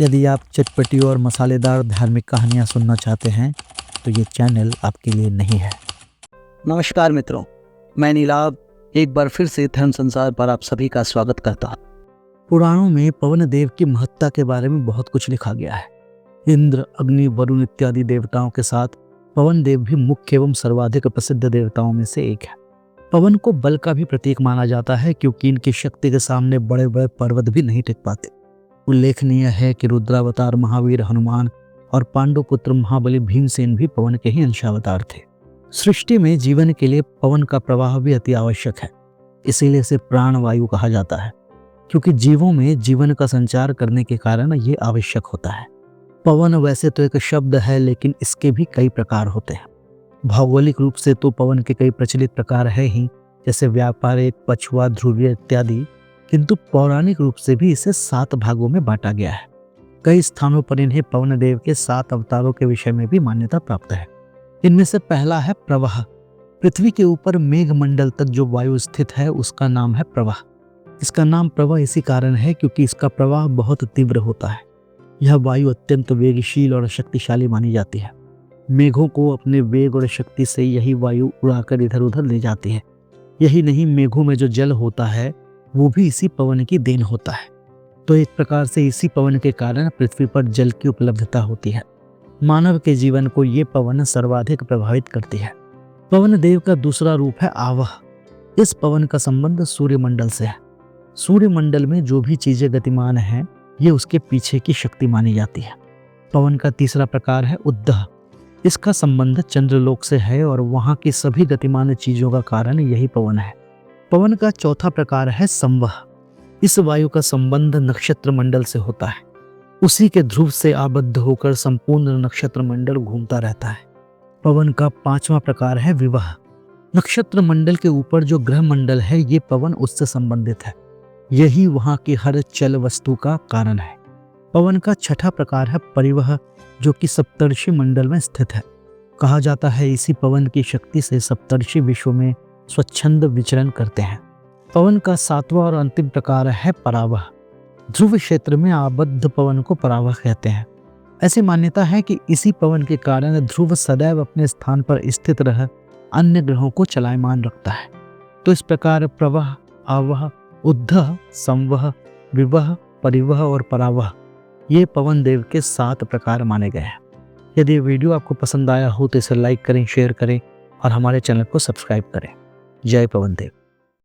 यदि आप चटपटी और मसालेदार धार्मिक कहानियाँ सुनना चाहते हैं तो ये चैनल आपके लिए नहीं है। नमस्कार मित्रों, मैं नीलाभ एक बार फिर से धर्म संसार पर आप सभी का स्वागत करता हूँ। पुराणों में पवन देव की महत्ता के बारे में बहुत कुछ लिखा गया है। इंद्र, अग्नि, वरुण इत्यादि देवताओं के साथ पवन देव भी मुख्य एवं सर्वाधिक प्रसिद्ध देवताओं में से एक है। पवन को बल का भी प्रतीक माना जाता है क्योंकि इनकी शक्ति के सामने बड़े बड़े पर्वत भी नहीं टिक पाते। उल्लेखनीय है कि रुद्रावतार महावीर हनुमान और पांडु पुत्र महाबली भीमसेन भी पवन के ही अंशावतार थे। सृष्टि में जीवन के लिए पवन का प्रवाह भी अति आवश्यक है, इसीलिए इसे प्राणवायु कहा जाता है, क्योंकि जीवों में जीवन का संचार करने के कारण ये आवश्यक होता है। पवन वैसे तो एक शब्द है, लेकिन इसके भी कई प्रकार होते हैं। भौगोलिक रूप से तो पवन के कई प्रचलित प्रकार है ही, जैसे व्यापारिक, पछुआ, ध्रुवीय इत्यादि, किंतु पौराणिक रूप से भी इसे 7 भागों में बांटा गया है। कई स्थानों पर इन्हें पवन देव के 7 अवतारों के विषय में भी मान्यता प्राप्त है। इनमें से पहला है प्रवाह। पृथ्वी के ऊपर मेघमंडल तक जो वायु स्थित है उसका नाम है प्रवाह। इसका नाम प्रवाह इसी कारण है क्योंकि इसका प्रवाह बहुत तीव्र होता है। यह वायु अत्यंत वेगशील और शक्तिशाली मानी जाती है। मेघों को अपने वेग और शक्ति से यही वायु उड़ाकर इधर उधर ले जाती है। यही नहीं, मेघों में जो जल होता है वो भी इसी पवन की देन होता है। तो एक प्रकार से इसी पवन के कारण पृथ्वी पर जल की उपलब्धता होती है। मानव के जीवन को ये पवन सर्वाधिक प्रभावित करती है। पवन देव का दूसरा रूप है आवह। इस पवन का संबंध सूर्यमंडल से है। सूर्यमंडल में जो भी चीजें गतिमान हैं, ये उसके पीछे की शक्ति मानी जाती है। पवन का तीसरा प्रकार है उद्दह। इसका संबंध चंद्रलोक से है और वहां की सभी गतिमान चीजों का कारण यही पवन है। पवन का चौथा प्रकार है संवह। इस वायु का संबंध नक्षत्र मंडल से होता है। उसी के ध्रुव से आबद्ध होकर संपूर्ण नक्षत्र मंडल घूमता रहता है। पवन का 5वां प्रकार है विवाह। नक्षत्र मंडल के ऊपर जो ग्रह मंडल है, ये पवन उससे संबंधित है। यही वहां की हर चल वस्तु का कारण है। पवन का 6ठा प्रकार है परिवह, जो कि सप्तर्षि मंडल में स्थित है। कहा जाता है इसी पवन की शक्ति से सप्तर्षि विश्व में स्वच्छंद विचरण करते हैं। पवन का 7वां और अंतिम प्रकार है परावह। ध्रुव क्षेत्र में आबद्ध पवन को परावह कहते हैं। ऐसी मान्यता है कि इसी पवन के कारण ध्रुव सदैव अपने स्थान पर स्थित रह अन्य ग्रहों को चलायमान रखता है। तो इस प्रकार प्रवह, आवह, उद्धह, संवह, विवह, परिवह और परावह, ये पवन देव के 7 प्रकार माने गए हैं। यदि ये वीडियो आपको पसंद आया हो तो इसे लाइक करें, शेयर करें और हमारे चैनल को सब्सक्राइब करें। जय पवन देव।